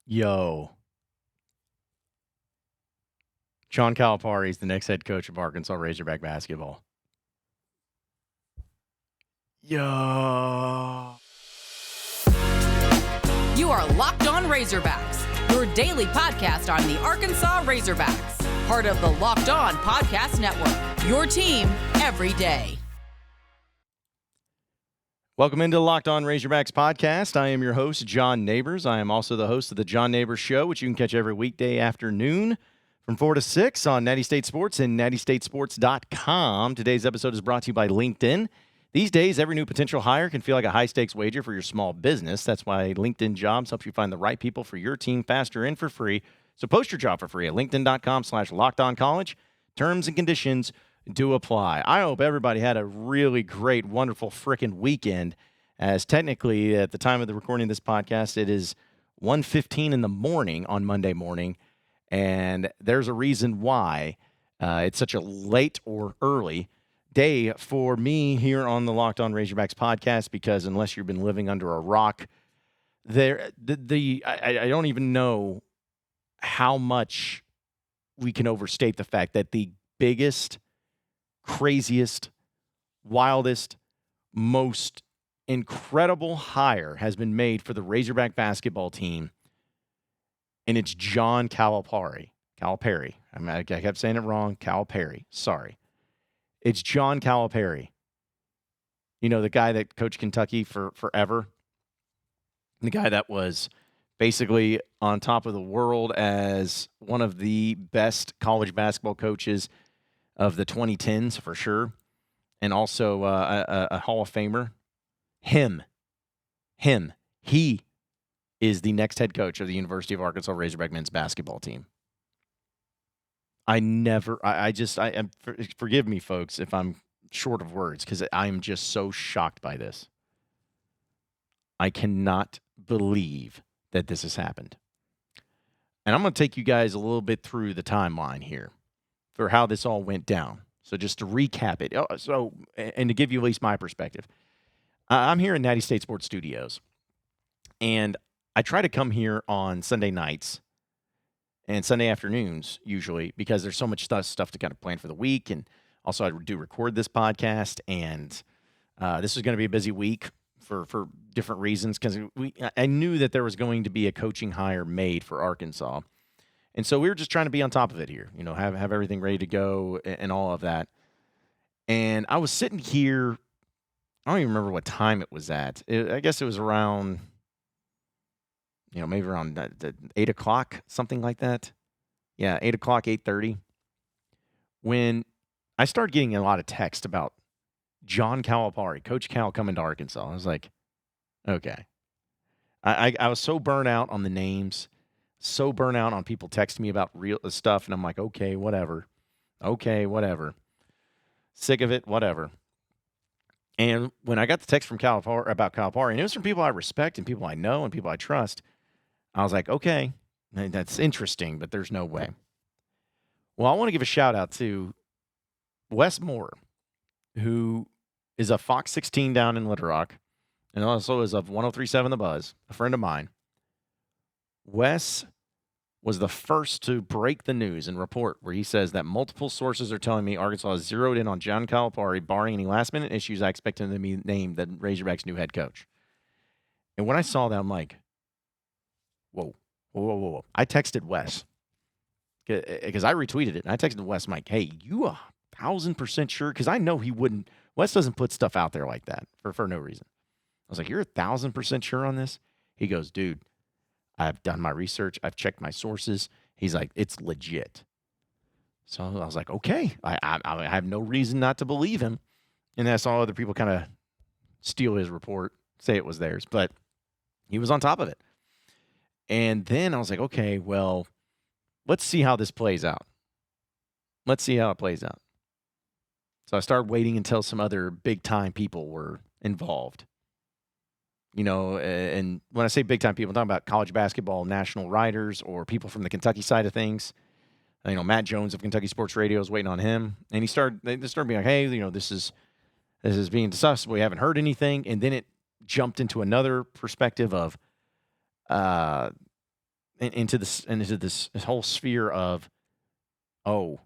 Yo. John Calipari is the next head coach of Arkansas Razorback basketball. Yo. You are Locked On Razorbacks, your daily podcast on the Arkansas Razorbacks, part of the Locked On Podcast Network, your team every day. Welcome into the Locked On Razorbacks podcast. I am your host, John Nabors. I am also the host of the John Nabors Show, which you can catch every weekday afternoon from 4 to 6 on Natty State Sports and nattystatesports.com. Today's episode is brought to you by LinkedIn. These days, every new potential hire can feel like a high-stakes wager for your small business. That's why LinkedIn Jobs helps you find the right people for your team faster and for free. So post your job for free at linkedin.com/lockedoncollege. Terms and conditions do apply. I hope everybody had a really great, wonderful frickin' weekend, as technically at the time of the recording of this podcast, it is 1:15 in the morning on Monday morning, and there's a reason why it's such a late or early day for me here on the Locked On Razorbacks podcast, because unless you've been living under a rock, I don't even know how much we can overstate the fact that the biggest, craziest, wildest, most incredible hire has been made for the Razorback basketball team, and it's John Calipari. I kept saying it wrong. Calipari. Sorry. It's John Calipari. You know, the guy that coached Kentucky for forever. The guy that was basically on top of the world as one of the best college basketball coaches of the 2010s for sure, and also a Hall of Famer. He is the next head coach of the University of Arkansas Razorback men's basketball team. Forgive me, folks, if I'm short of words, because I'm just so shocked by this. I cannot believe that this has happened. And I'm going to take you guys a little bit through the timeline here for how this all went down. So just to recap it, and to give you at least my perspective, I'm here in Natty State Sports Studios, and I try to come here on Sunday nights and Sunday afternoons usually, because there's so much stuff to kind of plan for the week, and also I do record this podcast, and this is going to be a busy week for different reasons, because I knew that there was going to be a coaching hire made for Arkansas. And so we were just trying to be on top of it here, have everything ready to go and all of that. And I was sitting here, I don't even remember what time it was at. I guess it was around, maybe around 8 o'clock, something like that. Yeah, 8 o'clock, 8:30. When I started getting a lot of text about John Calipari, Coach Cal coming to Arkansas. I was like, okay. I was so burnt out on the names, so burnt out on people texting me about real stuff, and I'm like, okay, whatever. Sick of it, whatever. And when I got the text from Calipari about Calipari, and it was from people I respect and people I know and people I trust, I was like, okay, that's interesting, but there's no way. Well, I want to give a shout out to Wes Moore, who is a Fox 16 down in Little Rock, and also is of 103.7 The Buzz, a friend of mine. Wes was the first to break the news and report where he says that multiple sources are telling me Arkansas is zeroed in on John Calipari, barring any last-minute issues. I expect him to be named the Razorbacks' new head coach. And when I saw that, I'm like, whoa. I texted Wes, because I retweeted it, and I texted Wes, I'm like, hey, you 1,000% sure? Because I know he wouldn't. Wes doesn't put stuff out there like that for no reason. I was like, you're 1,000% sure on this? He goes, dude, I've done my research. I've checked my sources. He's like, it's legit. So I was like, okay, I have no reason not to believe him. And I saw other people kind of steal his report, say it was theirs, but he was on top of it. And then I was like, okay, well, let's see how this plays out. Let's see how it plays out. So I started waiting until some other big-time people were involved. And when I say big-time people, I'm talking about college basketball national writers or people from the Kentucky side of things. Matt Jones of Kentucky Sports Radio is waiting on him. And they started being like, hey, this is being discussed. We haven't heard anything. And then it jumped into another perspective of into this whole sphere of, oh,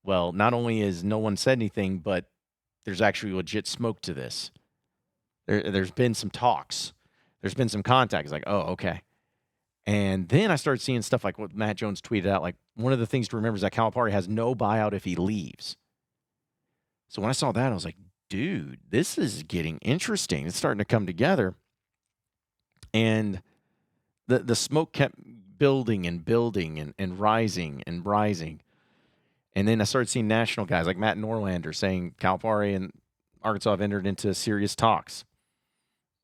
well, not only is no one said anything, but there's actually legit smoke to this. There's been some talks. There's been some contact. It's like, oh, okay. And then I started seeing stuff like what Matt Jones tweeted out. Like, one of the things to remember is that Calipari has no buyout if he leaves. So when I saw that, I was like, dude, this is getting interesting. It's starting to come together. And the smoke kept building and building and rising and rising. And then I started seeing national guys like Matt Norlander saying Calipari and Arkansas have entered into serious talks.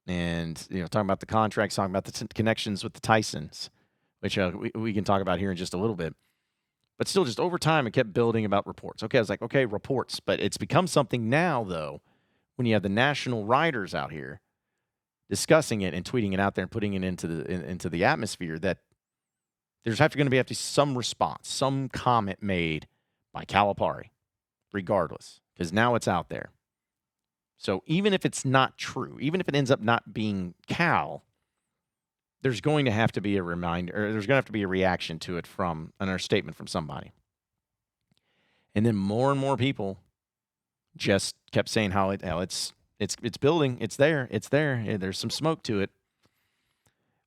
And, talking about the contracts, talking about the connections with the Tysons, which we can talk about here in just a little bit. But still, just over time, it kept building about reports. Okay, I was like, okay, reports. But it's become something now, though, when you have the national writers out here discussing it and tweeting it out there and putting it into the atmosphere, that there's going to be some response, some comment made by Calipari, regardless, because now it's out there. So even if it's not true, even if it ends up not being Cal, there's going to have to be a reminder, or there's going to have to be a reaction to it from a statement from somebody. And then more and more people just kept saying how it's building, it's there, there's some smoke to it.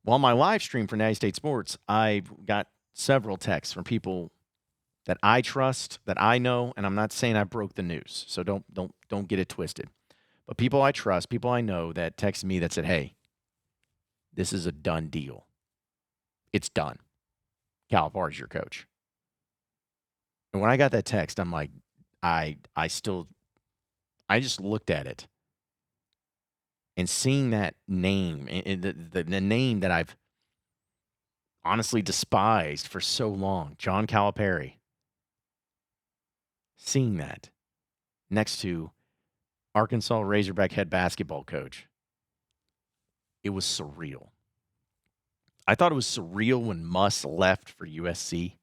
Well, on my live stream for Natty State Sports, I got several texts from people that I trust, that I know, and I'm not saying I broke the news, so don't get it twisted. But people I trust, people I know that texted me that said, hey, this is a done deal. It's done. Calipari's your coach. And when I got that text, I'm like, I just looked at it. And seeing that name, the name that I've honestly despised for so long, John Calipari, seeing that next to Arkansas Razorback head basketball coach, it was surreal. I thought it was surreal when Muss left for USC,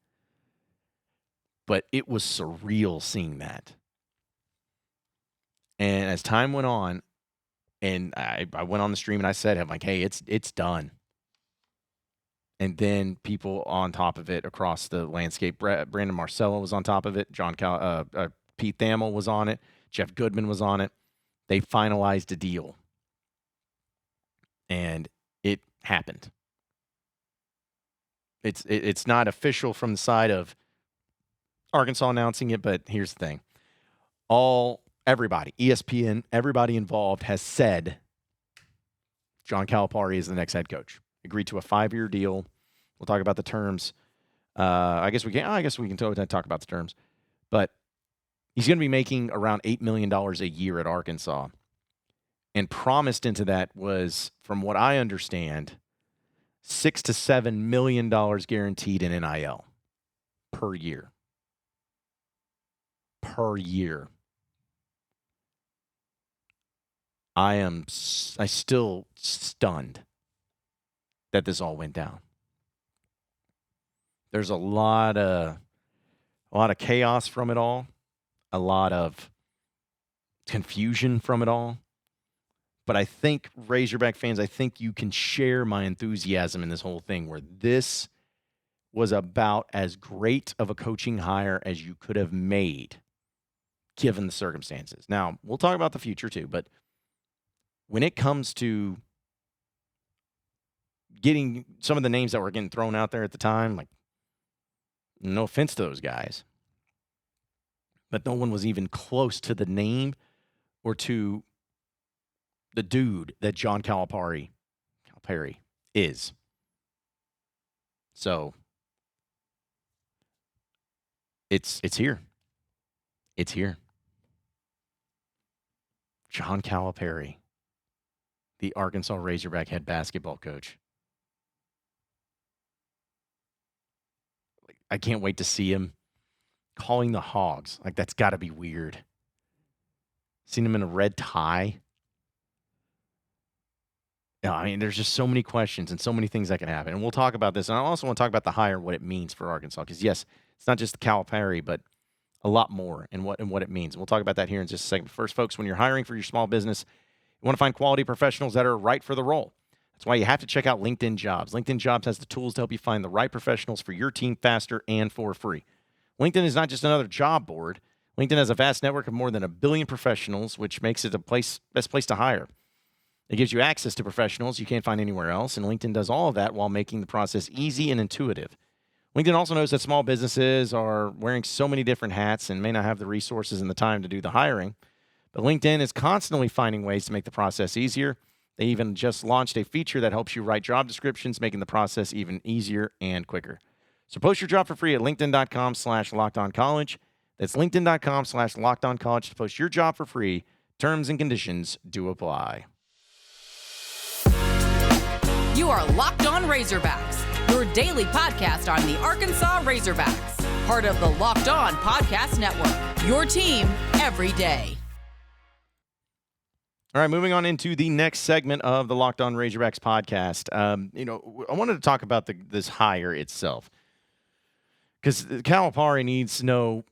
but it was surreal seeing that. And as time went on, and I went on the stream and I said, I'm like, hey, it's done. And then people on top of it across the landscape, Brandon Marcello was on top of it, Pete Thamel was on it, Jeff Goodman was on it. They finalized a deal. And it happened. It's not official from the side of Arkansas announcing it, but here's the thing. Everybody, ESPN, everybody involved has said John Calipari is the next head coach. Agreed to a 5-year deal. We'll talk about the terms. I guess we can totally talk about the terms. But he's going to be making around $8 million a year at Arkansas. And promised into that was, from what I understand, $6 to $7 million guaranteed in NIL per year. Per year. I still stunned that this all went down. There's a lot of chaos from it all, a lot of confusion from it all. But I think, Razorback fans, I think you can share my enthusiasm in this whole thing, where this was about as great of a coaching hire as you could have made, given the circumstances. Now, we'll talk about the future too, but when it comes to getting some of the names that were getting thrown out there at the time, like, no offense to those guys, but no one was even close to the name or to the dude that John Calipari is. So it's here. It's here. John Calipari, the Arkansas Razorback head basketball coach. I can't wait to see him calling the Hogs. Like, that's got to be weird. Seen him in a red tie. Yeah, I mean, there's just so many questions and so many things that can happen. And we'll talk about this. And I also want to talk about the hire, what it means for Arkansas. Because, yes, it's not just the Calipari, but a lot more and what it means. And we'll talk about that here in just a second. First, folks, when you're hiring for your small business, you want to find quality professionals that are right for the role. That's why you have to check out LinkedIn Jobs. LinkedIn Jobs has the tools to help you find the right professionals for your team faster and for free. LinkedIn is not just another job board. LinkedIn has a vast network of more than 1 billion professionals, which makes it the best place to hire. It gives you access to professionals you can't find anywhere else, and LinkedIn does all of that while making the process easy and intuitive. LinkedIn also knows that small businesses are wearing so many different hats and may not have the resources and the time to do the hiring, but LinkedIn is constantly finding ways to make the process easier. They even just launched a feature that helps you write job descriptions, making the process even easier and quicker. So post your job for free at linkedin.com/lockedoncollege. That's linkedin.com/lockedoncollege to post your job for free. Terms and conditions do apply. You are Locked On Razorbacks, your daily podcast on the Arkansas Razorbacks, part of the Locked On Podcast Network, your team every day. All right, moving on into the next segment of the Locked On Razorbacks podcast. I wanted to talk about this hire itself because Calipari needs no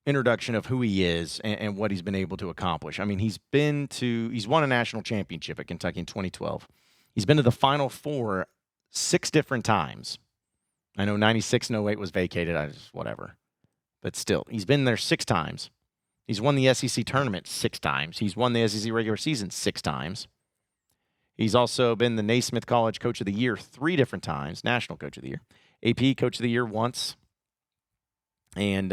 introduction of who he is and what he's been able to accomplish. I mean, he's won a national championship at Kentucky in 2012. He's been to the Final Four 6 different times. I know 96 and 08 was vacated, whatever. But still, he's been there 6 times. He's won the SEC tournament 6 times. He's won the SEC regular season 6 times. He's also been the Naismith College Coach of the Year 3 different times, National Coach of the Year, AP Coach of the Year once, and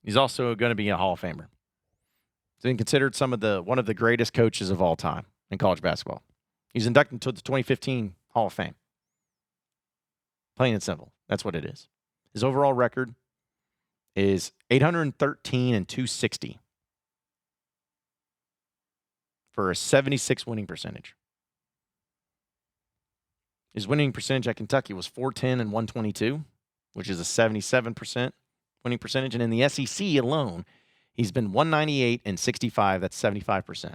he's also going to be a Hall of Famer. He's been considered one of the greatest coaches of all time in college basketball. He's inducted into the 2015 Hall of Fame. Plain and simple. That's what it is. His overall record is 813 and 260 for a 76 winning percentage. His winning percentage at Kentucky was 410 and 122, which is a 77% winning percentage. And in the SEC alone, he's been 198 and 65. That's 75%.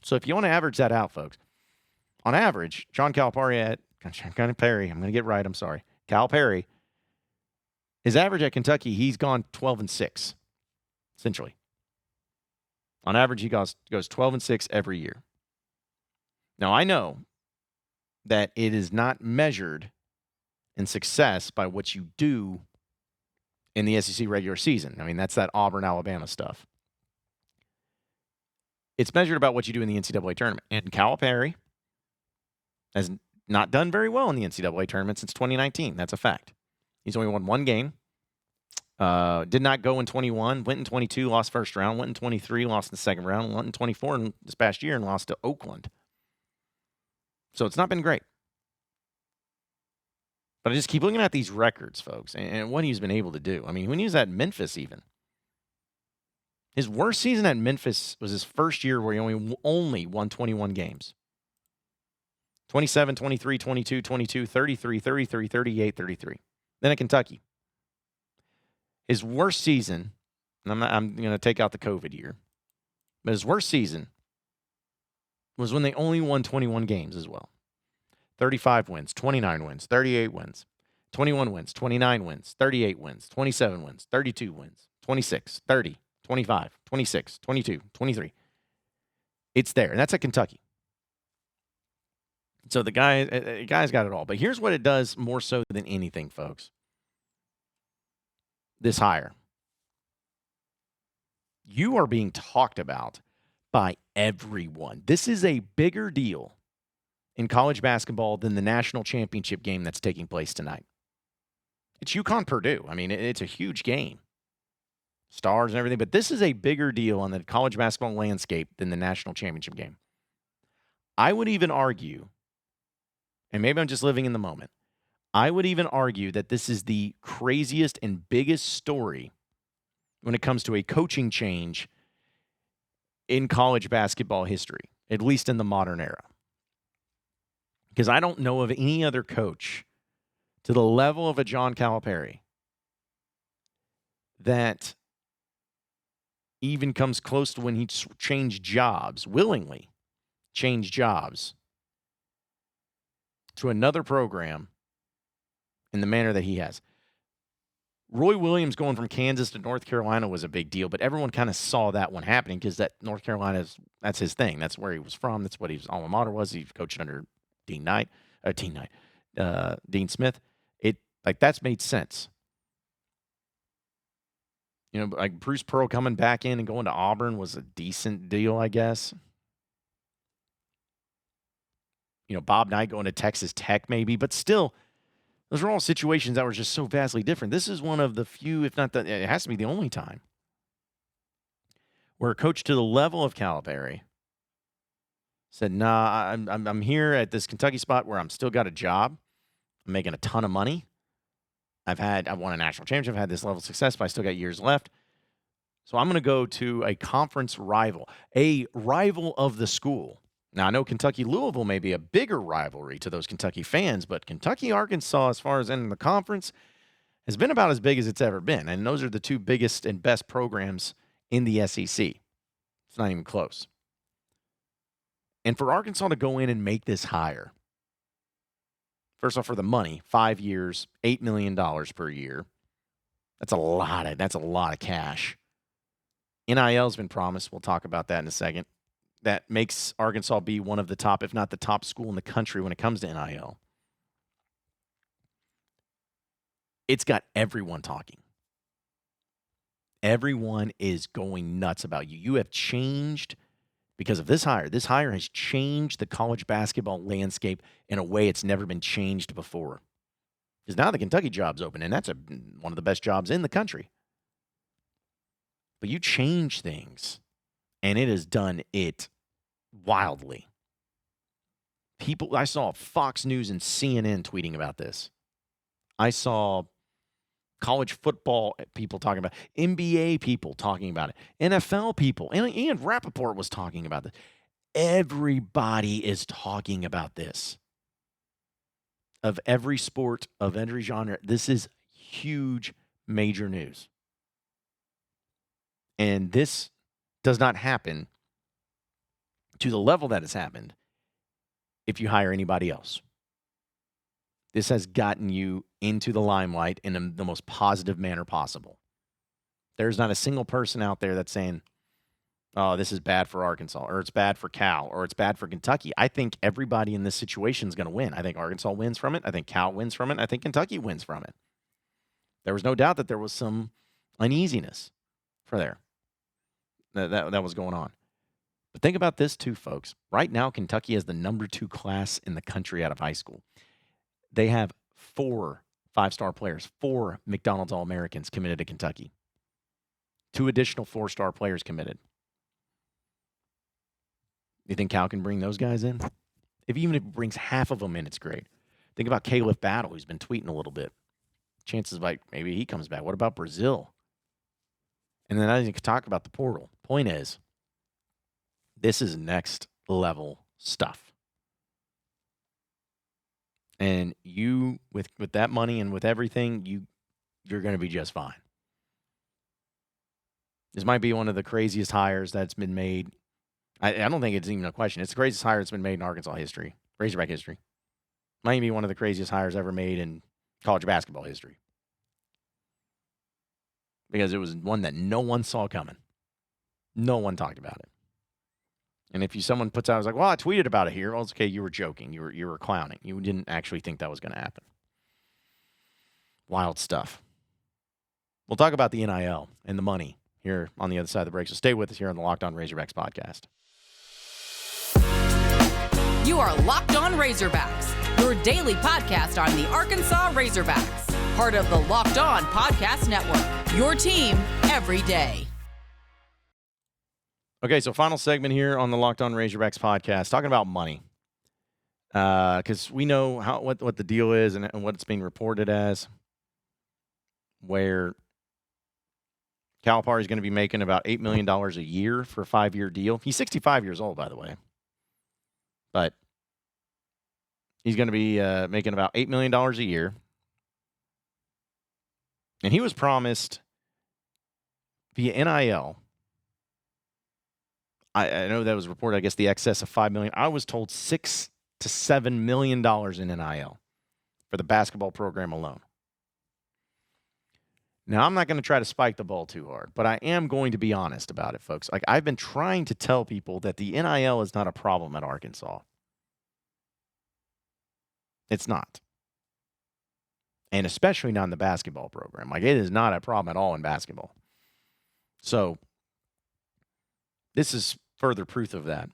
So if you want to average that out, folks, on average, John Calipari Calipari, his average at Kentucky, he's gone 12 and 6, essentially. On average, he goes 12 and 6 every year. Now, I know that it is not measured in success by what you do in the SEC regular season. I mean, that's that Auburn, Alabama stuff. It's measured about what you do in the NCAA tournament. And Calipari has not done very well in the NCAA tournament since 2019. That's a fact. He's only won 1 game. Did not go in 21. Went in 22, lost first round. Went in 23, lost in the second round. Went in 24 this past year and lost to Oakland. So it's not been great. But I just keep looking at these records, folks, and what he's been able to do. I mean, when he was at Memphis even, his worst season at Memphis was his first year where he only won 21 games. 27, 23, 22, 22, 33, 33, 38, 33. Then at Kentucky. His worst season, and I'm going to take out the COVID year, but his worst season was when they only won 21 games as well. 35 wins, 29 wins, 38 wins, 21 wins, 29 wins, 38 wins, 27 wins, 32 wins, 26, 30, 25, 26, 22, 23. It's there, and that's at Kentucky. So the guy's got it all. But here's what it does more so than anything, folks. This hire. You are being talked about by everyone. This is a bigger deal in college basketball than the national championship game that's taking place tonight. It's UConn-Purdue. I mean, it's a huge game. Stars and everything. But this is a bigger deal on the college basketball landscape than the national championship game. I would even argue, and maybe I'm just living in the moment, I would even argue that this is the craziest and biggest story when it comes to a coaching change in college basketball history, at least in the modern era. Because I don't know of any other coach to the level of a John Calipari that even comes close to when he changed jobs, willingly changed jobs to another program in the manner that he has. Roy Williams going from Kansas to North Carolina was a big deal, but everyone kind of saw that one happening because that North Carolina that's his thing. That's where he was from. That's what his alma mater was. He coached under Dean Smith. That's made sense. Like Bruce Pearl coming back in and going to Auburn was a decent deal, I guess. Bob Knight going to Texas Tech maybe, but still, those are all situations that were just so vastly different. This is one of the few, if not it has to be the only time, where a coach to the level of Calipari said, nah, I'm here at this Kentucky spot where I'm still got a job. I'm making a ton of money. I've won a national championship. I've had this level of success, but I still got years left. So I'm going to go to a conference rival, a rival of the school. Now, I know Kentucky-Louisville may be a bigger rivalry to those Kentucky fans, but Kentucky-Arkansas, as far as in the conference, has been about as big as it's ever been. And those are the two biggest and best programs in the SEC. It's not even close. And for Arkansas to go in and make this hire, first off, for the money, 5 years, $8 million per year. That's a lot of cash. NIL's been promised. We'll talk about that in a second. That makes Arkansas be one of the top, if not the top school in the country when it comes to NIL. It's got everyone talking. Everyone is going nuts about you. You have changed because of this hire. This hire has changed the college basketball landscape in a way it's never been changed before. Because now the Kentucky job's open, and that's one of the best jobs in the country. But you change things, and it has done it wildly. I saw Fox News and CNN tweeting about this. I saw college football people talking about it, NBA people talking about it, NFL people, and Rappaport was talking about this. Everybody is talking about this. Of every sport, of every genre, this is huge, major news. And this does not happen to the level that has happened if you hire anybody else. This has gotten you into the limelight in the most positive manner possible. There's not a single person out there that's saying, oh, this is bad for Arkansas, or it's bad for Cal, or it's bad for Kentucky. I think everybody in this situation is going to win. I think Arkansas wins from it. I think Cal wins from it. I think Kentucky wins from it. There was no doubt that there was some uneasiness for there. That was going on. But think about this too, folks. Right now, Kentucky has the number 2 class in the country out of high school. They have 4 5-star players, 4 McDonald's All-Americans committed to Kentucky. 2 additional 4-star players committed. You think Cal can bring those guys in? Even if he brings half of them in, it's great. Think about Caleb Battle, who's been tweeting a little bit. Chances like maybe he comes back. What about Brazil? And then I didn't talk about the portal. Point is, this is next level stuff. And you, with that money and with everything, you're going to be just fine. This might be one of the craziest hires that's been made. I don't think it's even a question. It's the craziest hire that's been made in Arkansas history, Razorback history. Might be one of the craziest hires ever made in college basketball history. Because it was one that no one saw coming. No one talked about it. And if someone puts out, I was like, well, I tweeted about it here. Well, it's okay, you were joking. You were clowning. You didn't actually think that was going to happen. Wild stuff. We'll talk about the NIL and the money here on the other side of the break. So stay with us here on the Locked On Razorbacks podcast. You are Locked On Razorbacks, your daily podcast on the Arkansas Razorbacks, part of the Locked On Podcast Network, your team every day. Okay, so final segment here on the Locked On Razorbacks podcast, talking about money. Because we know what the deal is and what it's being reported as, where Calipari is going to be making about $8 million a year for a 5-year deal. He's 65 years old, by the way. But he's going to be making about $8 million a year. And he was promised via NIL. I know that was reported, I guess, the excess of $5 million. I was told $6 to $7 million in NIL for the basketball program alone. Now, I'm not going to try to spike the ball too hard, but I am going to be honest about it, folks. Like, I've been trying to tell people that the NIL is not a problem at Arkansas. It's not. And especially not in the basketball program. Like, it is not a problem at all in basketball. So, this is further proof of that.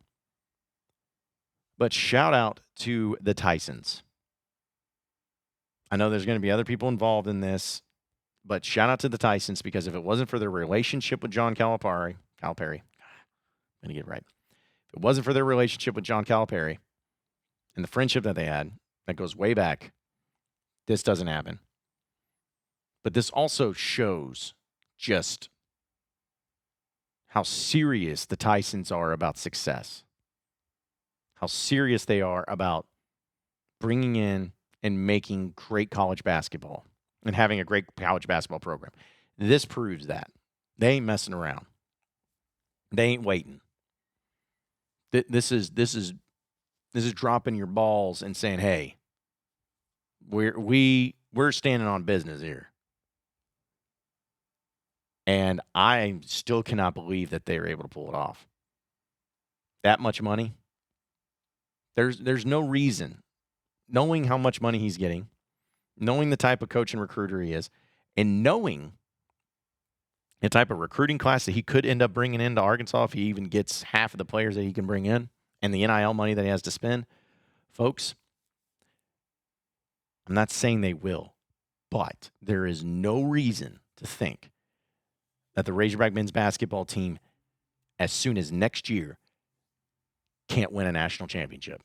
But shout out to the Tysons. I know there's going to be other people involved in this, but shout out to the Tysons, because if it wasn't for their relationship with John Calipari, I'm going to get it right. If it wasn't for their relationship with John Calipari and the friendship that they had, that goes way back, this doesn't happen. But this also shows just how serious the Tysons are about success, how serious they are about bringing in and making great college basketball and having a great college basketball program. This proves that. They ain't messing around. They ain't waiting. This is dropping your balls and saying, "Hey, we're standing on business here." And I still cannot believe that they were able to pull it off. That much money. There's no reason, knowing how much money he's getting, knowing the type of coach and recruiter he is, and knowing the type of recruiting class that he could end up bringing into Arkansas if he even gets half of the players that he can bring in and the NIL money that he has to spend. Folks, I'm not saying they will, but there is no reason to think that the Razorback men's basketball team, as soon as next year, can't win a national championship.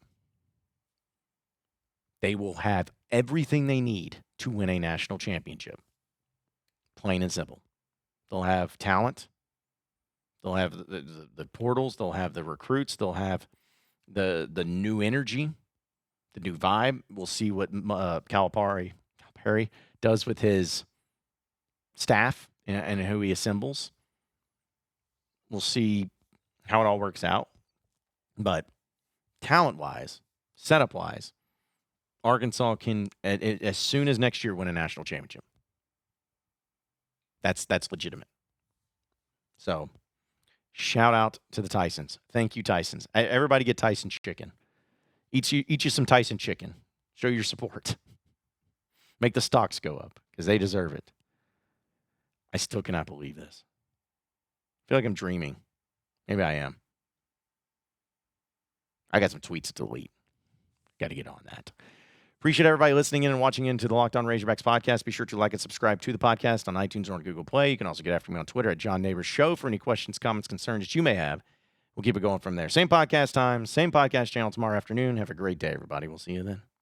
They will have everything they need to win a national championship. Plain and simple. They'll have talent. They'll have the portals. They'll have the recruits. They'll have the new energy, the new vibe. We'll see what Calipari does with his staff and who he assembles. We'll see how it all works out. But talent-wise, setup-wise, Arkansas can, as soon as next year, win a national championship. That's legitimate. So, shout out to the Tysons. Thank you, Tysons. Everybody get Tyson chicken. Eat you some Tyson chicken. Show your support. Make the stocks go up, because they deserve it. I still cannot believe this. I feel like I'm dreaming. Maybe I am. I got some tweets to delete. Got to get on that. Appreciate everybody listening in and watching into the Locked On Razorbacks podcast. Be sure to like and subscribe to the podcast on iTunes or on Google Play. You can also get after me on Twitter at John Nabors Show for any questions, comments, concerns that you may have. We'll keep it going from there. Same podcast time, same podcast channel tomorrow afternoon. Have a great day, everybody. We'll see you then.